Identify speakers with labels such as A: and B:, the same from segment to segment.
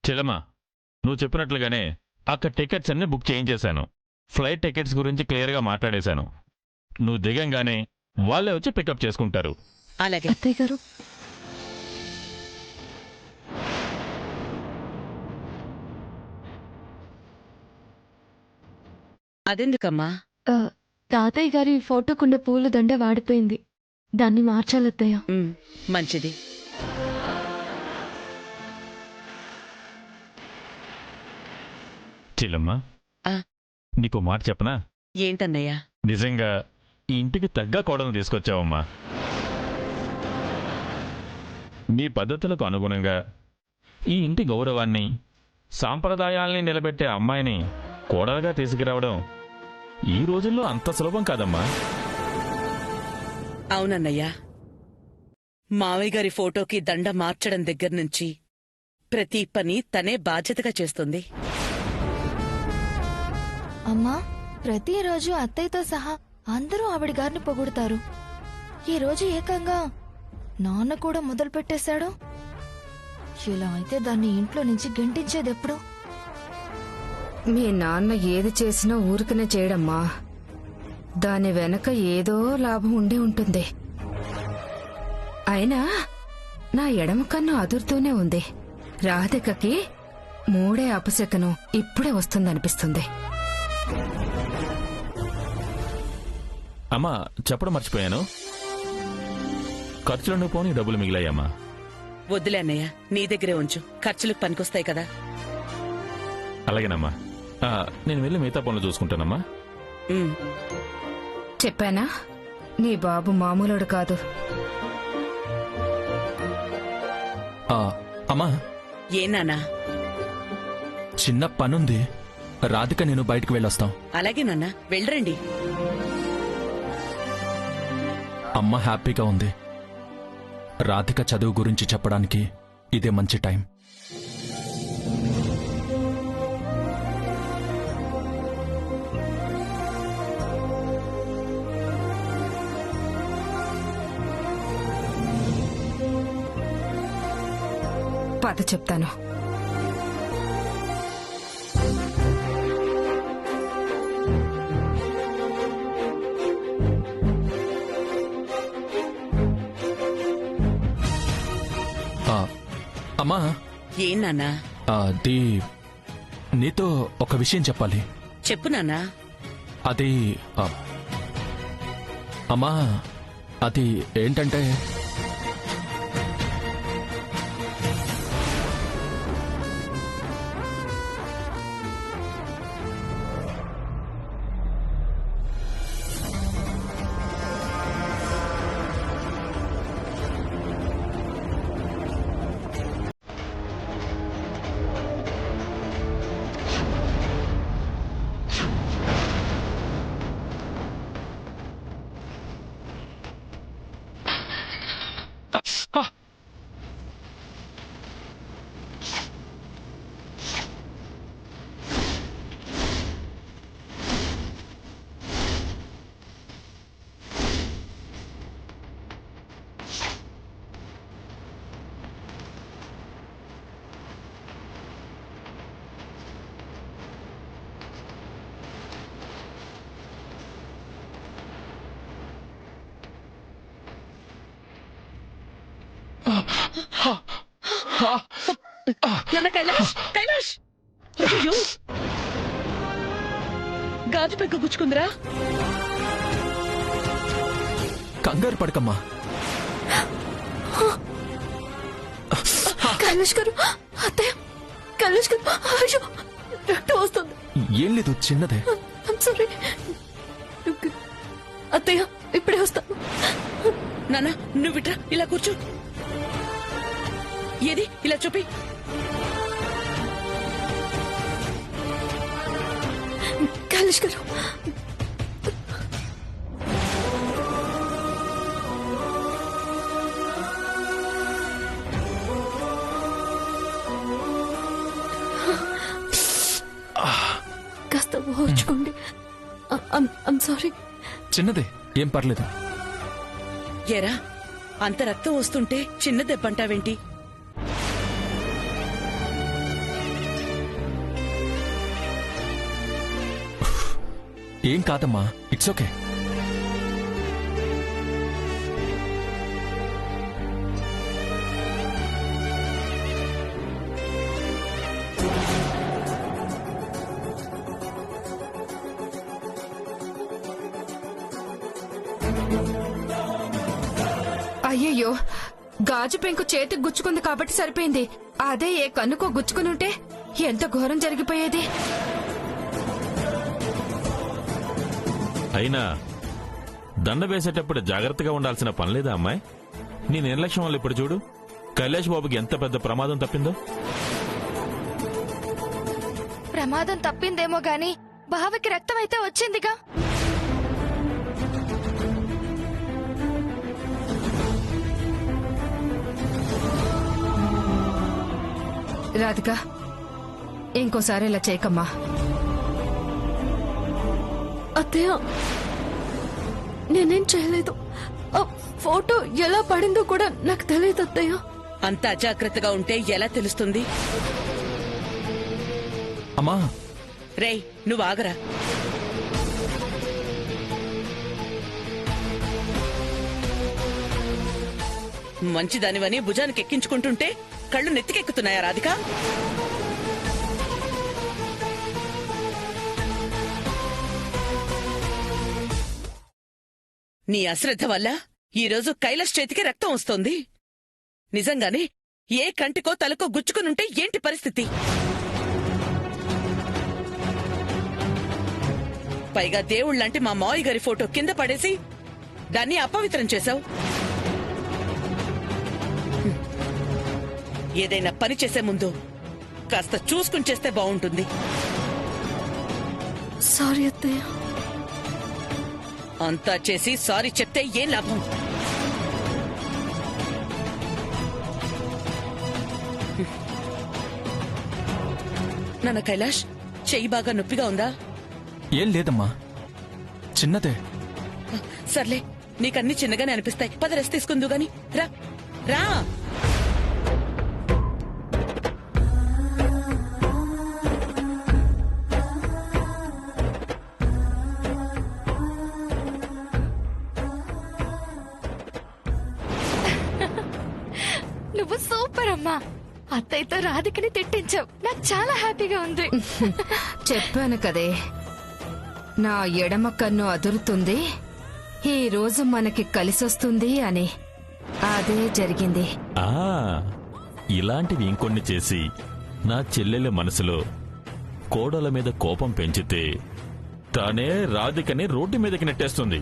A: చెల్లమ్మా, నువ్వు చెప్పినట్లుగానే అక్కడ టికెట్స్ అన్ని బుక్ చేయించేశాను. ఫ్లైట్ టికెట్స్ గురించి క్లియర్గా మాట్లాడేశాను. నువ్వు దిగంగానే వాళ్ళే వచ్చి పికప్ చేసుకుంటారు.
B: అలాగే
C: అత్తయ్య గారు,
B: అదెందుకమ్మా?
C: ఆ, తాతయ్య గారి ఫోటోకున్న పూల దండ వాడిపోయింది. దాన్ని మార్చాలత్తయ్య.
B: మంచిది.
A: చెల్లమ్మా,
B: ఆ.
A: నీకు మాట చెప్పనా?
B: ఏంటన్నయ్యా?
A: నిజంగా ఈ ఇంటికి తగ్గ కోడలు తీసుకొచ్చావమ్మా. నీ పద్ధతులకు అనుగుణంగా ఈ ఇంటి గౌరవాన్ని, సాంప్రదాయాల్ని నిలబెట్టే అమ్మాయిని కోడలుగా తీసుకురావడం ఈ రోజుల్లో అంత సులభం కాదమ్మా.
B: అవునన్నయ్యా, మావయ్య గారి ఫోటోకి దండ మార్చడం దగ్గర్నుంచి ప్రతి పని తనే బాధ్యతగా చేస్తుంది.
D: అమ్మా, ప్రతిరోజు అత్తయ్యతో సహా అందరూ ఆవిడ గారిని పొగుడుతారు. ఈ రోజు ఏకంగా నాన్న కూడా మొదలు పెట్టేశాడు. ఇలా అయితే దాన్ని ఇంట్లో నుంచి గెంటించేదెప్పుడు?
E: మీ నాన్న ఏది చేసినా ఊరికనే చేయడమ్మా. దాని వెనక ఏదో లాభం ఉండే ఉంటుంది. అయినా నా ఎడమ కన్ను అదురుతూనే ఉంది. రాధికకి మూడే అపశకనం ఇప్పుడే వస్తుందనిపిస్తుంది.
A: అమ్మా, చెప్పడం మర్చిపోయాను. ఖర్చులను పోనీ డబ్బులు మిగిలాయమ్మా.
B: వద్దులే అన్నయ్య, నీ దగ్గరే ఉంచు. ఖర్చులకు పనికొస్తాయి కదా.
A: అలాగేనమ్మా. నేను వెళ్ళి మిగతా పనులు చూసుకుంటానమ్మా.
E: చెప్పానా, నీ బాబు మామూలుడు కాదు.
F: అమ్మా,
B: ఏ నాన్నా?
F: చిన్న పనుంది. రాధిక నేను బయటకు వెళ్ళొస్తాం.
B: అలాగే నాన్న, వెళ్ళరండి.
F: అమ్మ హ్యాపీగా ఉంది. రాధిక చదువు గురించి చెప్పడానికి ఇదే మంచి టైం.
E: పద చెప్తాను.
F: అమ్మా,
B: ఏం నాన్నా?
F: అది నీతో ఒక విషయం చెప్పాలి.
B: చెప్పు నాన్నా.
F: అది అమ్మా, అది ఏంటంటే
B: నాన్న, కైలాష్, కైలాష్! అయ్యో, గాజు పెక్క గుచ్చుకుందిరా.
F: కంగారు పడకమ్మా.
C: కైలాష్ గారు, అత్తయ్య, కైలాష్ గారు, అయ్యో, రక్తం వస్తుంది.
F: ఏం లేదు, చిన్నదే.
C: సారీ అత్తయ్య, ఇప్పుడే వస్తాను.
B: నాన్న, నువ్వు ఇట్రా, ఇలా కూర్చో. ఏది ఇలా చూపి.
C: కైలాష్ గారు, కాస్త ఓర్చుకోండి. I'm sorry.
F: చిన్నదే, ఏం పర్లేదు.
B: ఏరా, అంత రక్తం వస్తుంటే చిన్న దెబ్బంటావేంటి?
F: ఏం కాదమ్మా, ఇట్స్ ఓకే.
E: అయ్యయ్యో, గాజు పెంకు చేతికి గుచ్చుకుంది కాబట్టి సరిపోయింది. అదే ఏ కన్నుకో గుచ్చుకునుంటే ఎంత ఘోరం జరిగిపోయేది.
A: అయినా దండ వేసేటప్పుడు జాగ్రత్తగా ఉండాల్సిన పనిలేదా అమ్మాయి? నీ నిర్లక్ష్యం వల్ల ఇప్పుడు చూడు కైలాష్ బాబుకి ఎంత పెద్ద ప్రమాదం తప్పిందో.
D: ప్రమాదం తప్పిందేమో గాని బావకి రక్తం అయితే వచ్చిందిగా.
E: రాధిక, ఇంకోసారి ఇలా చేయకమ్మా.
C: అత్తయ్య, నేనేం చేయలేదు. ఆ ఫోటో ఎలా పడిందో కూడా నాకు తెలియదు అత్తయ్య.
B: అంత అజాగ్రత్తగా ఉంటే ఎలా తెలుస్తుంది?
F: అమ్మా,
B: రేయ్, నువ్వు ఆగరా. మంచిదానివని భుజానికి ఎక్కించుకుంటుంటే కళ్ళు నెత్తికెక్కుతున్నాయా రాధిక? నీ అశ్రద్ధ వల్ల ఈరోజు కైలాష్ చేతికి రక్తం వస్తోంది. నిజంగానే ఏ కంటికో తలకో గుచ్చుకునుంటే ఏంటి పరిస్థితి? పైగా దేవుళ్ళంటే మా మావయ్య గారి ఫోటో కింద పడేసి దాన్ని అపవిత్రం చేశావు. ఏదైనా పని చేసే ముందు కాస్త చూసుకుని చేస్తే బాగుంటుంది.
C: సారీ అత్తయ్య.
B: అంతా చేసి సారీ చెప్తే ఏం లాభం? నాన్న కైలాష్, చెయ్యి బాగా నొప్పిగా ఉందా?
F: ఏం లేదమ్మా, చిన్నదే.
B: సర్లే, నీకన్నీ చిన్నగానే అనిపిస్తాయి. పద రెస్ట్ తీసుకుందు గాని. రా రా.
D: నువ్వు సూపర్ అమ్మా. అత్తయ్యతో రాధికని తిట్టించావు. నాకు చాలా హ్యాపీగా ఉంది.
E: చెప్పాను కదే, నా ఎడమ కన్ను అదురుతుంది, ఈ రోజు మనకి కలిసొస్తుంది అని. అదే జరిగింది.
A: ఆ ఇలాంటివి ఇంకొన్ని చేసి నా చెల్లెల మనసులో కోడల మీద కోపం పెంచితే తానే రాధికని రోడ్డు మీదకి నెట్టేస్తుంది.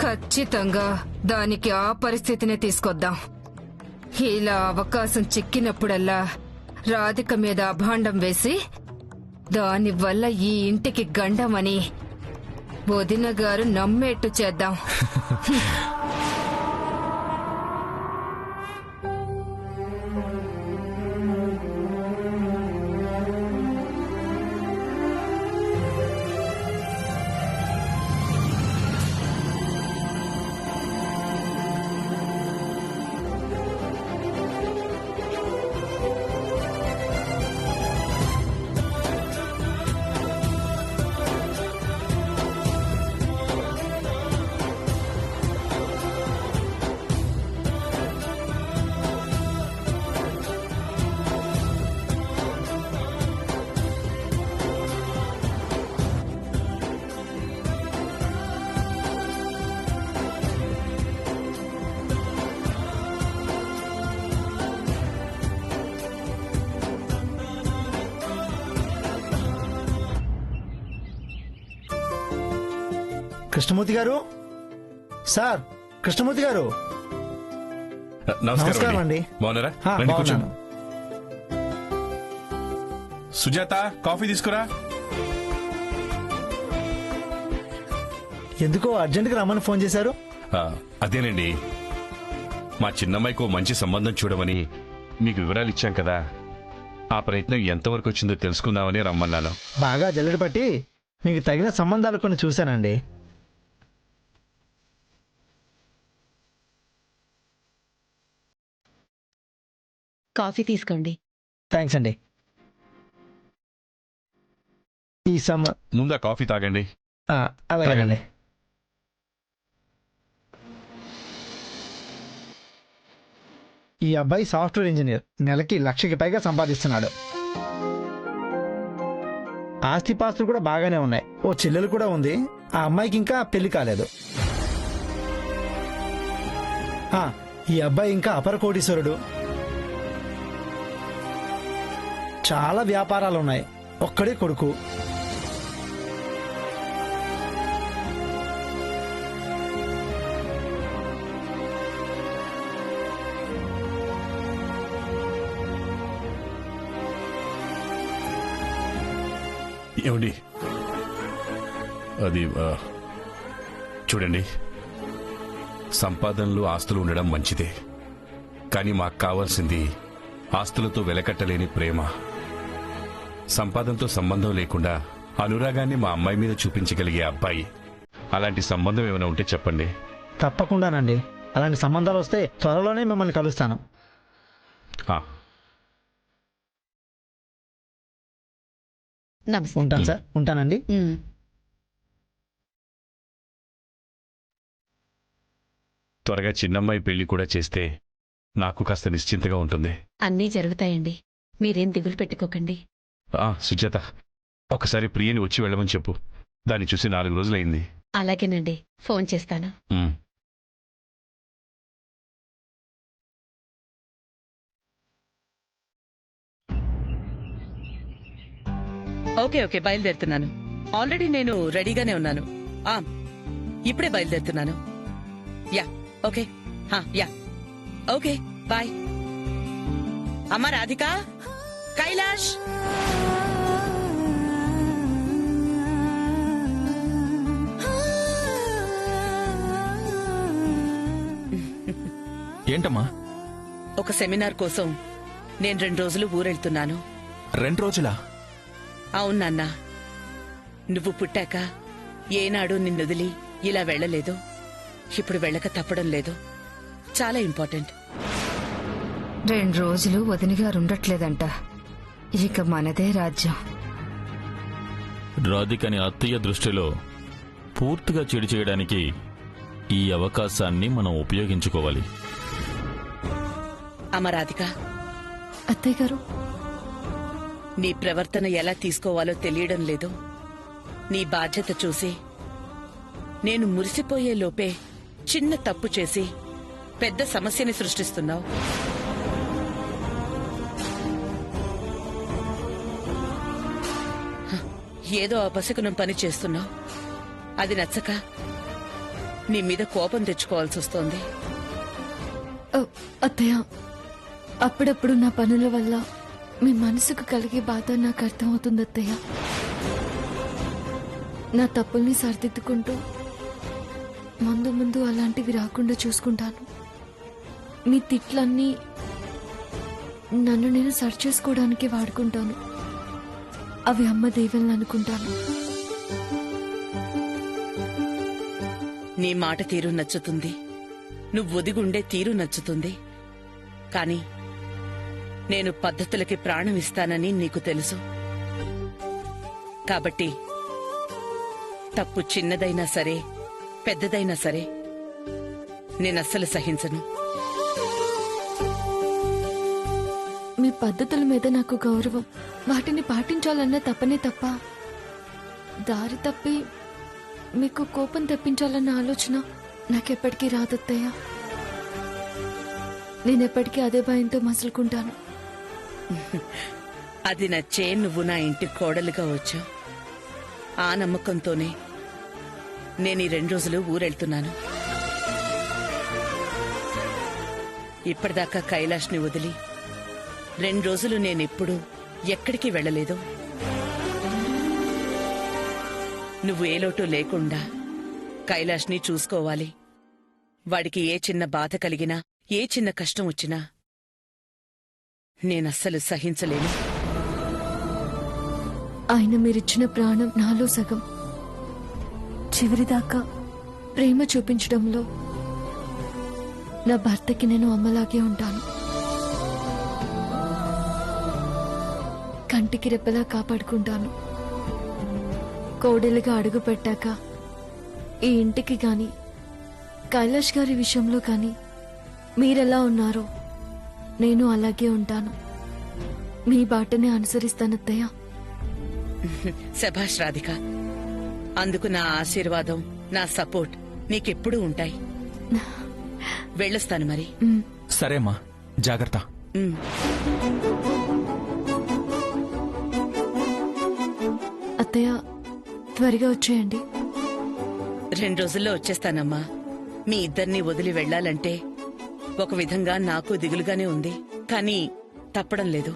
E: ఖచ్చితంగా దానికి ఆ పరిస్థితినే తీసుకొద్దాం. ఇలా అవకాశం చిక్కినప్పుడల్లా రాధిక మీద అభాండం వేసి దానివల్ల ఈ ఇంటికి గండమని వదిన గారు నమ్మేట్టు చేద్దాం.
G: కృష్ణమూర్తి గారు, సార్ కృష్ణమూర్తి గారు. నమస్కారం అండి.
H: బాగున్నారా?
G: ఆ,
H: రండి, కూర్చోండి.
G: బాగున్నాను.
H: సుజాత, కాఫీ తీసుకురా.
G: ఎందుకో అర్జెంట్గా రమ్మని ఫోన్ చేశారు?
H: అదేనండి, మా చిన్నమ్మాయికి ఓ మంచి సంబంధం చూడమని మీకు వివరాలు ఇచ్చాం కదా, ఆ ప్రయత్నం ఎంతవరకు వచ్చిందో తెలుసుకుందామని రమ్మన్నాను.
G: బాగా జల్లెడ పట్టి మీకు తగిన సంబంధాలు కొన్ని చూశానండి.
I: కాఫీ తీసుకోండి.
G: థ్యాంక్స్ అండి. ఈ
H: ముందు ఆ కాఫీ తాగండి.
G: అలాగేనండి. ఈ అబ్బాయి సాఫ్ట్వేర్ ఇంజనీర్, నెలకి 1,00,000కి పైగా సంపాదిస్తున్నాడు. ఆస్తిపాస్తులు కూడా బాగానే ఉన్నాయి. ఓ చెల్లెలు కూడా ఉంది. ఆ అమ్మాయికి ఇంకా పెళ్లి కాలేదు. ఈ అబ్బాయి ఇంకా అపర కోటీశ్వరుడు. చాలా వ్యాపారాలు ఉన్నాయి. ఒక్కడే కొడుకు.
H: ఏమండి, అది చూడండి, సంపాదనలు ఆస్తులు ఉండడం మంచిదే, కానీ మాకు కావాల్సింది ఆస్తులతో వెలకట్టలేని ప్రేమ. సంపాదనతో సంబంధం లేకుండా అనురాగాన్ని మా అమ్మాయి మీద చూపించగలిగే అబ్బాయి. అలాంటి సంబంధం ఏమైనా ఉంటే చెప్పండి.
G: తప్పకుండానండి. అలాంటి సంబంధాలు వస్తే త్వరలోనే మిమ్మల్ని కలుస్తాను.
B: నమస్తే.
G: ఉంటాను సార్. ఉంటానండి.
H: త్వరగా చిన్నమ్మాయి పెళ్లి కూడా చేస్తే నాకు కాస్త నిశ్చింతగా ఉంటుంది.
I: అన్నీ జరుగుతాయండి, మీరేం దిగులు పెట్టుకోకండి.
H: సుజాత, ఒకసారి ప్రియని వచ్చి వెళ్ళమని చెప్పు. దాన్ని చూసి 4 రోజులైంది.
I: అలాగేనండి, ఫోన్ చేస్తాను.
B: ఓకే ఓకే, బయలుదేరుతున్నాను. ఆల్రెడీ నేను రెడీగానే ఉన్నాను. ఇప్పుడే బయలుదేరుతున్నాను. Yeah okay. Yeah okay, bye. అమ్మా రాధిక, కైలాష్.
F: ఏంటమ్మా?
B: ఒక సెమినార్ కోసం నేను 2 రోజులు ఊరెళ్తున్నాను.
F: 2 రోజులా?
B: అవును నాన్న, నువ్వు పుట్టాక ఏనాడు నిన్నొదిలి ఇలా వెళ్లలేదు. ఇప్పుడు వెళ్ళక తప్పడం లేదు. చాలా ఇంపార్టెంట్.
E: 2 రోజులు వదినగారు ఉండట్లేదంట. ఇక మనదే రాజ్యం.
A: రాధికని అత్తయ్య దృష్టిలో పూర్తిగా చెడు చేయడానికి ఈ అవకాశాన్ని మనం ఉపయోగించుకోవాలి.
B: అమ్మ రాధిక,
C: అత్తయ్య గారు,
B: నీ ప్రవర్తన ఎలా తీసుకోవాలో తెలియడం లేదు. నీ బాధ్యత చూసి నేను మురిసిపోయే లోపే చిన్న తప్పు చేసి పెద్ద సమస్యని సృష్టిస్తున్నావు. ఏదో అపశకునం పని చేస్తున్నావు. అది నచ్చక నీ మీద కోపం తెచ్చుకోవాల్సి వస్తోంది.
C: అత్తయ్య, అప్పుడప్పుడు నా పనుల వల్ల మీ మనసుకు కలిగే బాధ నాకు అర్థమవుతుంది అత్తయ్య. నా తప్పుల్ని సరిదిద్దుకుంటూ ముందు ముందు అలాంటివి రాకుండా చూసుకుంటాను. మీ తిట్లన్నీ నన్ను నేను సరిచేసుకోవడానికి వాడుకుంటాను. అవి అమ్మ దేవల్ని అనుకుంటాను.
B: నీ మాట తీరు నచ్చుతుంది, నువ్వు ఒదిగుండే తీరు నచ్చుతుంది. కాని నేను పద్ధతులకి ప్రాణం ఇస్తానని నీకు తెలుసు. కాబట్టి తప్పు చిన్నదైనా సరే పెద్దదైనా సరే నేనస్సలు సహించను.
C: మీ పద్ధతుల మీద నాకు గౌరవం. వాటిని పాటించాలన్న తప్పనే తప్ప దారి తప్పి మీకు కోపం తెప్పించాలన్న ఆలోచన నాకెప్పటికీ రాదత్తయ్య. నేనెప్పటికీ అదే భయంతో మసులుకుంటాను.
B: అది నచ్చే నువ్వు నా ఇంటి కోడలుగా వచ్చావు. ఆ నమ్మకంతోనే నేను ఈ 2 రోజులు ఊరెళ్తున్నాను. ఇప్పటిదాకా కైలాష్ని వదిలి 2 రోజులు నేనెప్పుడూ ఎక్కడికి వెళ్ళలేదు. నువ్వు ఏ లోటు లేకుండా కైలాష్ని చూసుకోవాలి. వాడికి ఏ చిన్న బాధ కలిగినా, ఏ చిన్న కష్టం వచ్చినా నేనస్సలు సహించలేను.
C: ఆయన మీరిచ్చిన ప్రాణం నాలో సగం. చివరిదాకా ప్రేమ చూపించడంలో నా భర్తకి నేను అమ్మలాగే ఉంటాను. కంటికి రెప్పలా కాపాడుకుంటాను. కోడలిగా అడుగు పెట్టాక ఈ ఇంటికి గాని కైలాష్ గారి విషయంలో కానీ మీరెలా ఉన్నారో నేను అలాగే ఉంటాను. మీ బాటనే అనుసరిస్తానత్తయ్య.
B: శభాష్ రాధిక, అందుకు నా ఆశీర్వాదం, నా సపోర్ట్ నీకెప్పుడూ ఉంటాయి. వెళ్ళొస్తాను మరి.
F: సరేమ్మా, జాగ్రత్త.
B: ఉమ్.
C: అత్తయ్య త్వరగా వచ్చేయండి.
B: 2 రోజుల్లో వచ్చేస్తానమ్మా. మీ ఇద్దరిని వదిలి వెళ్లాలంటే ఒక విధంగా నాకు దిగులుగానే ఉంది, కానీ తప్పడం లేదు.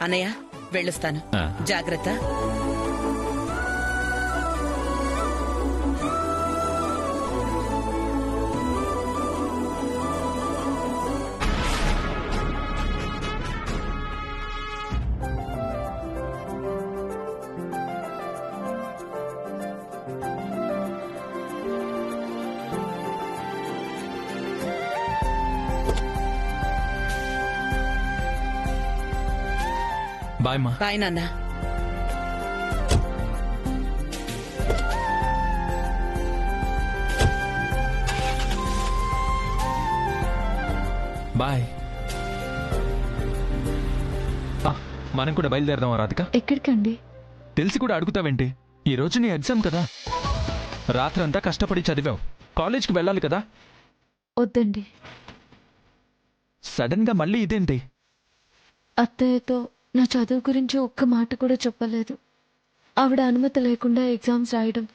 B: అన్నయ్య వెళ్ళొస్తాను.
A: ఆ.
B: జాగ్రత్త.
F: బాయ్ మా.
B: బాయ్ నాన్న.
F: బాయ్. మనం కూడా బయలుదేరదాం రాధిక.
C: ఎక్కడికండి?
F: తెలిసి కూడా అడుగుతావేంటి? ఈ రోజు నీ ఎగ్జామ్ కదా. రాత్రంతా కష్టపడి చదివావు, కాలేజ్కి వెళ్ళాలి కదా.
C: వద్దండి.
F: సడన్ గా మళ్ళీ ఇదేంటి?
C: అత్తయ్యతో నా చదువు గురించి ఒక్క మాట కూడా చెప్పలేదు. ఆవిడ అనుమతి లేకుండా ఎగ్జామ్స్ రాయడం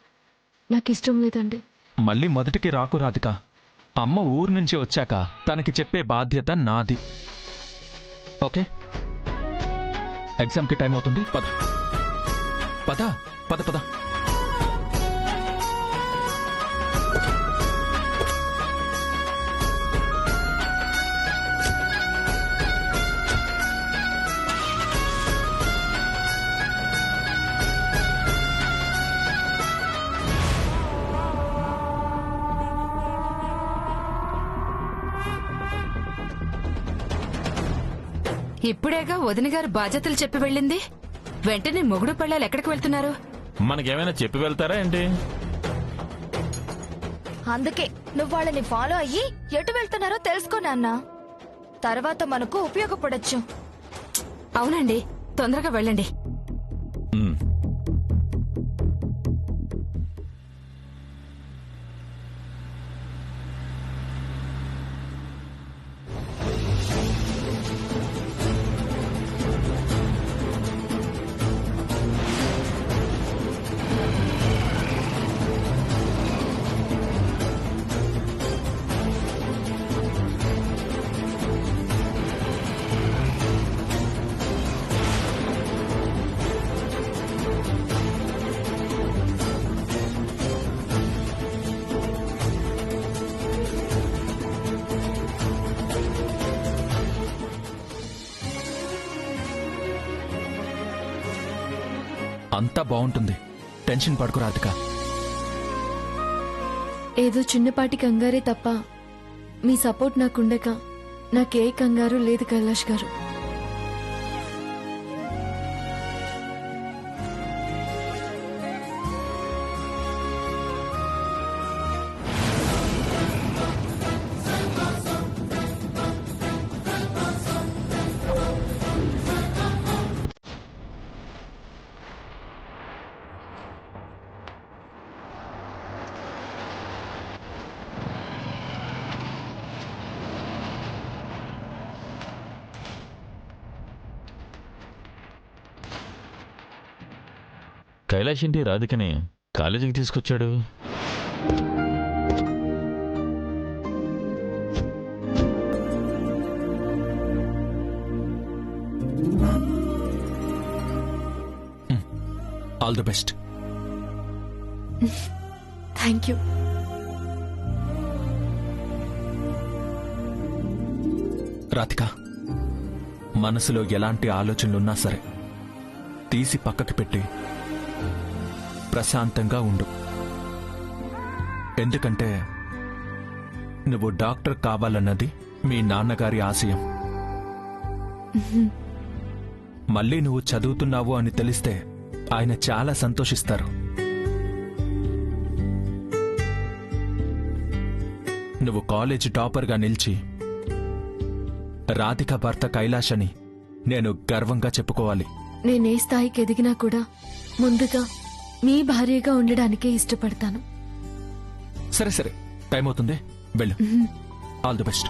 C: నాకు ఇష్టం లేదండి.
F: మళ్ళీ మొదటికి రాకు రాధిక. అమ్మ ఊరు నుంచి వచ్చాక తనకి చెప్పే బాధ్యత నాది. ఓకే, ఎగ్జామ్కి టైం అవుతుంది. పద పద పద పద.
E: ఇప్పుడేగా వదిన గారు బాధ్యతలు చెప్పి వెళ్ళింది. వెంటనే మొగుడు పెళ్ళాలు ఎక్కడికి వెళ్తున్నారు?
A: మనకేమైనా చెప్పి వెళ్తారా ఏంటి?
D: అందుకే నువ్వు వాళ్ళని ఫాలో అయ్యి ఎటు వెళ్తున్నారో తెలుసుకో నాన్న. తర్వాత మనకు ఉపయోగపడొచ్చు.
E: అవునండి, తొందరగా వెళ్ళండి.
A: ఉమ్.
F: అంతా బాగుంటుంది, టెన్షన్ పడుకు రాధిక.
C: ఏదో చిన్నపాటి కంగారే తప్ప మీ సపోర్ట్ నాకుండగా నాకే కంగారు లేదు కైలాష్ గారు.
A: కైలాష్ ఏంటి రాధికని కాలేజీకి తీసుకొచ్చాడు?
F: All the best.
C: Thank you.
F: Radhika, మనసులో ఎలాంటి ఆలోచనలున్నా సరే తీసి పక్కకి పెట్టి ప్రశాంతంగా ఉండు. ఎందుకంటే నువ్వు డాక్టర్ కావాలన్నది మీ నాన్నగారి ఆశయం. మళ్ళీ నువ్వు చదువుతున్నావు అని తెలిస్తే ఆయన చాలా సంతోషిస్తారు. నువ్వు కాలేజ్ టాపర్గా నిలిచి రాధిక భర్త కైలాష్ అని నేను గర్వంగా చెప్పుకోవాలి.
C: నేనే స్థాయికి ఎదిగినా కూడా ముందుగా మీ భార్యగా ఉండడానికే ఇష్టపడతాను.
F: సరే సరే, టైం అవుతుంది, వెళ్ళు. All the best.